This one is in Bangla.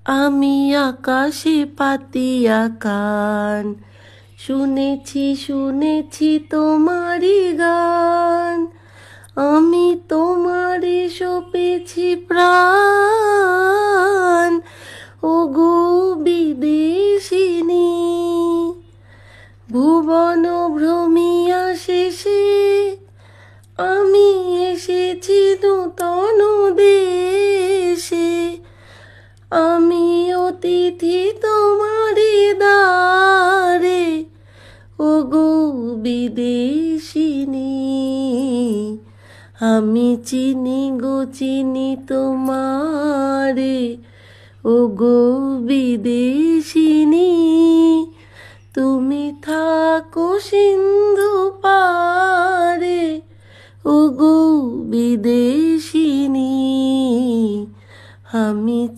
আমি আকাশে পাতিয়া কান, শুনেছি শুনেছি তোমারই গান। আমি তোমারে সপেছি প্রাণ, ওগো বিদেশিনী। ভুবন ভ্রমিয়া শেষে আমি এসেছি নূতন দেশে। আমি অতিথি তোমারি দ্বারে, ওগো বিদেশিনী। আমি চিনি গো চিনি তোমারে, ওগো বিদেশিনী। তুমি থাকো সিন্ধু পারে, ওগো বিদেশিনী। আমি